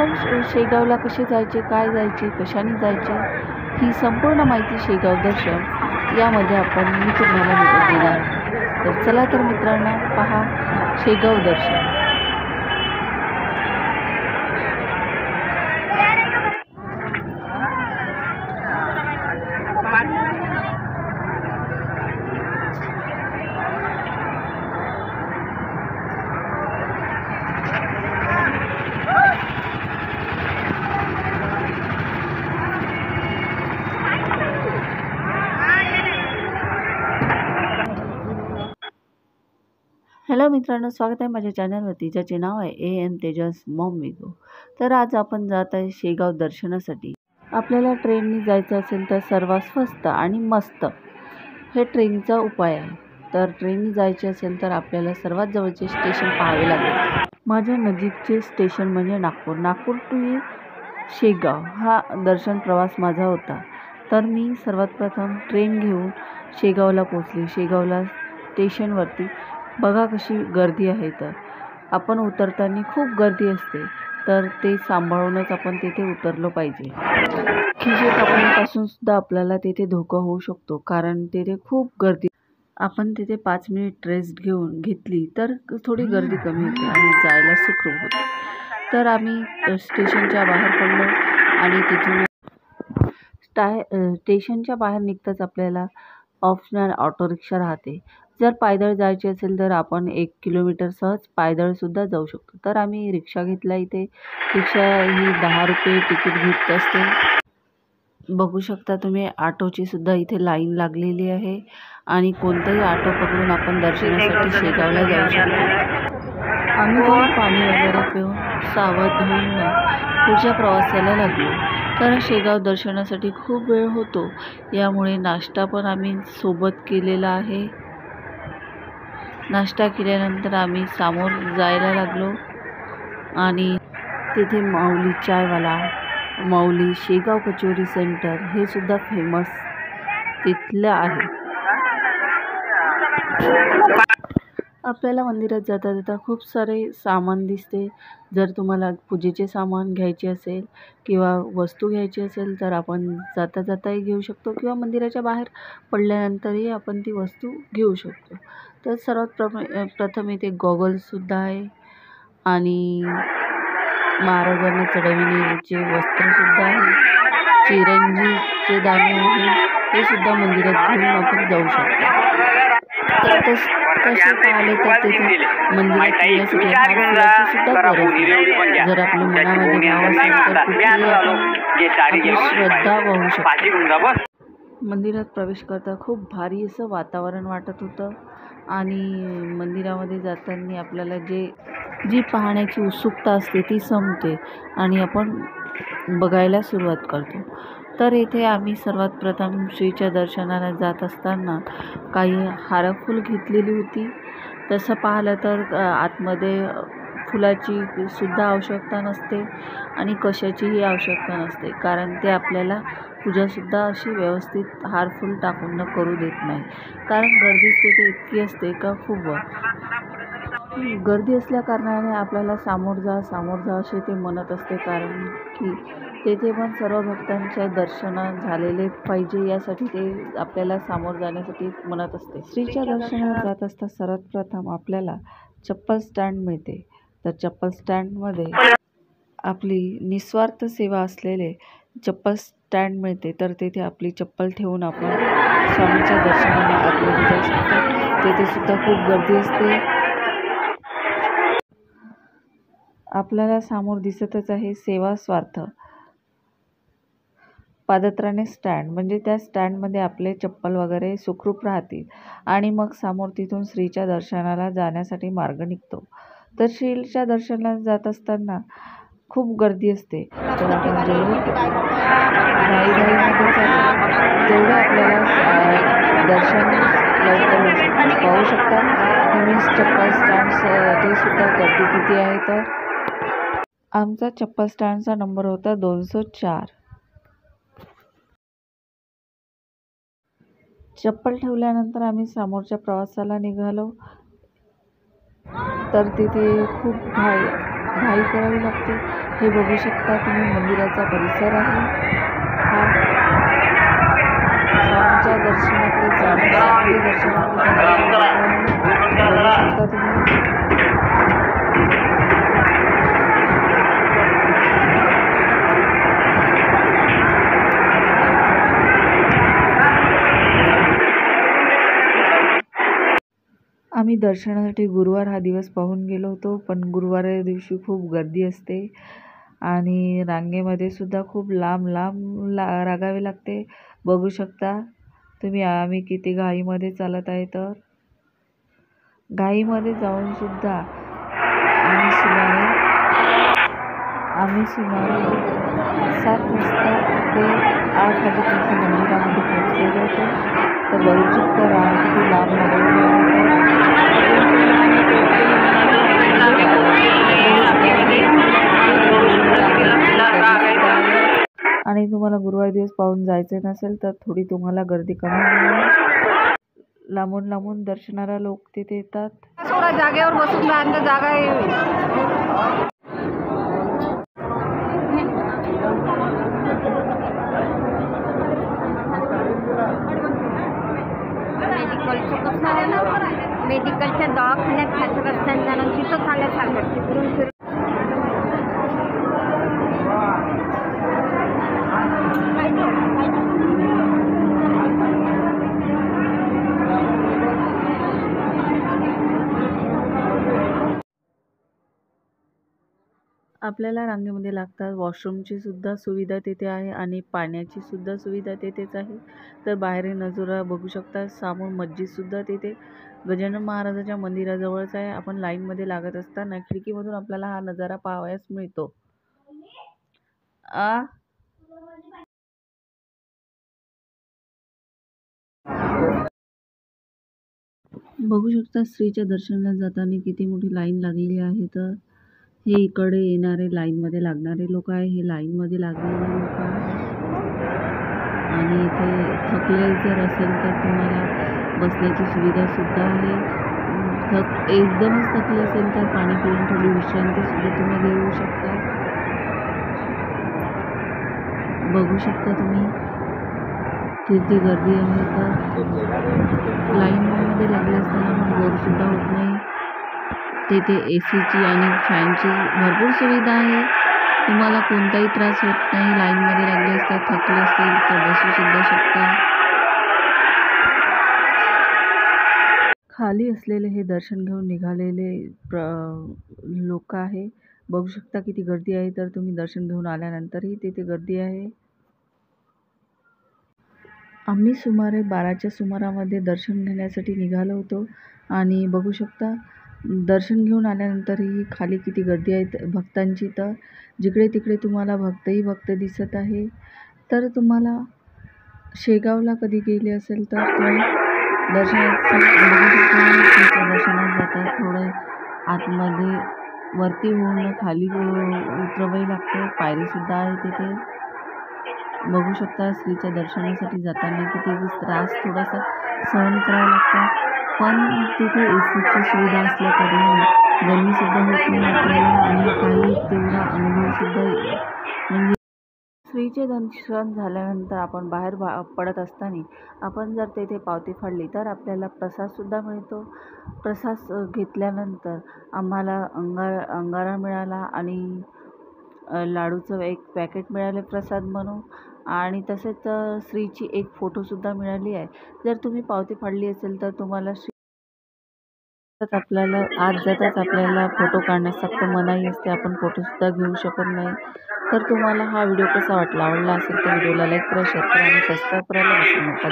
आपण शेगावला कसे जायचे, काय जायचे, कशाने जायचे, ही संपूर्ण माहिती शेगाव दर्शन यामध्ये मी तुम्हाला देणार. तर चला तर मित्रांनो, पहा शेगाव दर्शन. हॅलो मित्रांनो, स्वागत आहे माझ्या चॅनलवरती, ज्याचे नाव आहे AM तेजस मॉम विगो. तर आज आपण जात आहे शेगाव दर्शनासाठी. आपल्याला ट्रेनने जायचं असेल तर सर्वात स्वस्त आणि मस्त हे ट्रेनचा उपाय आहे. तर ट्रेनने जायचे असेल तर आपल्याला सर्वात जवळचे स्टेशन पाहावे लागेल. माझ्या नजीकचे स्टेशन म्हणजे नागपूर टू शेगाव हा दर्शन प्रवास माझा होता. तर मी सर्वात प्रथम ट्रेन घेऊन शेगावला पोचले. शेगावला स्टेशनवरती बघा कशी गर्दी आहे. तर आपण उतरताना खूप गर्दी असते, तर ते सांभाळूनच आपण तिथे उतरलो पाहिजे. खिसे कापण्यापासून सुद्धा आपल्याला तिथे धोका होऊ शकतो, कारण तिथे खूप गर्दी. आपण तिथे 5 मिनिट रेस्ट घेतली तर थोडी गर्दी कमी होते आणि जायला सुखरूप होते. तर आम्ही स्टेशनच्या बाहेर पडलो आणि तिथून स्टेशनच्या बाहेर निघताच आपल्याला ऑप्शनल ऑटो रिक्षा राहते. जर पायदळ जायचे असेल तर आपण 1 किलोमीटर सहज पायदळ सुद्धा जाऊ शकतो. तर आम्ही रिक्षा घेतला. इथे रिक्षा ही 10 रुपये तिकीट घेत असते. बघू शकता तुम्ही, ऑटोची सुद्धा इथे लाईन लागलेली आहे आणि कोणताही ऑटो पकडून आपण दर्शनासाठी शेगावला जाऊ शकतो. आम्ही पाणी वगैरे पिऊन सावध होऊन पुढच्या प्रवासाला लागलो. तर शेगाव दर्शनासाठी खूप वेळ होतो, यामुळे नाश्ता पण आम्ही सोबत केलेला आहे. नाश्ता केल्यानंतर आम्ही समोर जायला लागलो आणि तिथे माऊली चायवाला, माऊली शेगाव कचोरी सेंटर हे सुद्धा फेमस तिथलं आहे. आपल्याला मंदिरात जाता जाता खूप सारे सामान दिसते. जर तुम्हाला पूजेचे सामान घ्यायचे असेल किंवा वस्तू घ्यायची असेल तर आपण जाता जाताही घेऊ शकतो किंवा मंदिराच्या बाहेर पडल्यानंतरही आपण ती वस्तू घेऊ शकतो. तर सर्वात प्रथम इथे गॉगल्ससुद्धा आहे आणि महाराजांना चढविण्याचे वस्त्रसुद्धा आहे. चिरंजीचे दाणे आहे, ते सुद्धा मंदिरात घेऊन आपण जाऊ शकतो. तर तसे पाहिले तर तिथे मंदिरात येण्यासाठी हार फुलाची सुद्धा गरज नाही. जर आपल्या मनामध्ये भाव असेल तर कुठेही आपली श्रद्धा वाहू शकते. मंदिरात प्रवेश करता खूप भारी असं वातावरण वाटत होतं आणि मंदिरामध्ये जाताना आपल्याला जी पाहण्याची उत्सुकता असते ती संपते आणि आपण बघायला सुरुवात करतो. तर इथे आम्ही सर्वात प्रथम श्रीच्या दर्शनाला जात असताना काही हारफूल घेतलेली होती. तसं पाहिलं तर आतमध्ये फुलाची सुद्धा आवश्यकता नसते आणि कशाचीही आवश्यकता नसते, कारण ते आपल्याला पूजासुद्धा अशी व्यवस्थित हारफूल टाकून करू देत नाही, कारण गर्दीच तिथे इतकी असते का खूप गर्दी असल्या कारणाने आपल्याला समोर जा असे ते म्हणत असते, कारण की तेथे पण सर्व भक्तांचे दर्शन झालेले पाहिजे, यासाठी ते आपल्याला समोर जाण्यासाठी म्हणत असते. श्रीच्या दर्शनाला जात असता सर्वात प्रथम आपल्याला चप्पल स्टँड मिळते. तर चप्पल स्टँडमध्ये आपली निस्वार्थ सेवा असलेले चप्पल स्टँड मिळते. तर तेथे आपली चप्पल ठेवून आपण स्वामीच्या दर्शनाला आतमध्ये जाऊ शकतो. तेथे सुद्धा खूप गर्दी असते. आपल्याला समोर दिसतच आहे सेवा स्वार्थ पादत्राणे स्टँड, म्हणजे त्या स्टँडमध्ये आपले चप्पल वगैरे सुखरूप राहतील आणि मग समोर तिथून श्रीच्या दर्शनाला जाण्यासाठी मार्ग निघतो. तर श्रीच्या दर्शनाला जात असताना खूप गर्दी असते. तर आपण जेवढं घाईमध्ये चालू तेवढं आपल्याला दर्शन लवकर होऊ शकतं. पाहू शकता तुम्ही चप्पल स्टँड ते सुद्धा गर्दी किती आहे. तर आमचा चप्पल स्टँडचा नंबर होता 204. चप्पल ठेवल्यानंतर आम्ही समोरच्या प्रवासाला निघालो. तर तिथे खूप घाई करावी लागते। हे बघू शकता तुम्ही मंदिराचा परिसर आहे हा। स्वामीच्या दर्शनाकडे जाण्यासाठी दर्शनाकडे जाण्याचा बघू शकता तुम्ही। आम्ही दर्शनासाठी गुरुवार हा दिवस पाहून गेलो होतो, पण गुरुवार दिवशी खूप गर्दी असते आणि रांगेमध्ये सुद्धा खूप लांब रांगावे लागते। बघू शकता तुम्ही आम्ही किती घाईमध्ये चालत आहे। तर घाईमध्ये जाऊन सुद्धा आम्ही सुमारे 7 वाजता ते 8 वाजेपर्यंत मंदिरामध्ये पोहोचलेलो होतो। तर बघू शकता रांग किती लांब लागलेली आहे। आणि तुम्हाला गुरुवार दिवस पाहून जायचे नसेल तर थोडी तुम्हाला गर्दी कमी होईल। लांबून दर्शनाला लोक तिथे येतात। थोडा जागेवर बसून राहण्याची जागा आहे। मेडिकलच्या दवाखान्यात खायचं रस्त्यानं तिथं चालल्यासारखं तिकडून फिरून आपल्याला रांगेमध्ये लागतात। वॉशरूमची सुद्धा सुविधा तिथे आहे आणि पाण्याची सुद्धा सुविधा तिथेच आहे। तर बाहेरील नजारा बघू शकता। समोर मस्जिद सुद्धा तिथे गजानन महाराजांच्या मंदिराजवळच आहे। आपण लाईनमध्ये लागत असताना खिडकीमधून आपल्याला हा नजारा पाहावयास मिळतो। बघू शकता श्रीच्या दर्शनाला जाताना किती मोठी लाईन लागलेली आहे। तर हे इकडे येणारे लाईनमध्ये लागणारे लोक आहे। हे लाईनमध्ये लागलेले लोक आहे आणि इथे थकले जर असेल तर तुम्हाला बसण्याची सुविधा सुद्धा आहे। एकदमच थकले असेल तर पाणी पिऊन थोडी विश्रांती सुद्धा तुम्ही घेऊ शकता। बघू शकता तुम्ही किती गर्दी आहे। तर लाईनमध्ये लागले असताना पण बोर सुद्धा होत नाही। तिथे एसीची आणि फॅनची भरपूर सुविधा आहे। तुम्हाला कोणताही त्रास होत नाही। लाईनमध्ये लागले असतात, थकले असतील तर बसू सुद्धा शकता। खाली असलेले हे दर्शन घेऊन निघालेले लोक आहे। बघू शकता किती गर्दी आहे। तर तुम्ही दर्शन घेऊन आल्यानंतरही तिथे गर्दी आहे। आम्ही सुमारे 12च्या सुमारामध्ये दर्शन घेण्यासाठी निघालो होतो आणि बघू शकता दर्शन घेऊन आल्यानंतरही खाली किती गर्दी आहे भक्तांची। तर जिकडे तिकडे तुम्हाला भक्त दिसत आहे। तर तुम्हाला शेगावला कधी गेले असेल तर तुम्ही दर्शनात जातात। थोडं आतमध्ये वरती होऊन खाली उतरावे लागते। पायरीसुद्धा आहे तिथे। बघू शकता श्रीच्या दर्शनासाठी जाताना किती त्रास थोडासा सहन करावा लागतो, पण तिथे एसीची सुविधा असल्याकारणाने गरमीसुद्धा होत नाही आपल्याला आणि काही तेवढा अनुभवसुद्धा म्हणजे श्रीचे दर्शन झाल्यानंतर आपण बाहेर पडत असताना आपण जर तेथे पावती फाडली तर आपल्याला प्रसादसुद्धा मिळतो। प्रसाद घेतल्यानंतर आम्हाला अंगारा मिळाला आणि लाडूचं एक पॅकेट मिळाले प्रसाद म्हणून आणि तसेच श्रीची एक फोटोसुद्धा मिळाली आहे। जर तुम्ही पावती फाडली असेल तर तुम्हाला आपल्याला आत जाताच आपल्याला फोटो काढण्यास सक्त मनाई असते। आपण फोटोसुद्धा घेऊ शकत नाही। तर तुम्हाला हा व्हिडिओ कसा वाटला? आवडला असेल तर व्हिडिओला लाईक करा, शेअर करा आणि सबस्क्राईब करायला विसरू नका।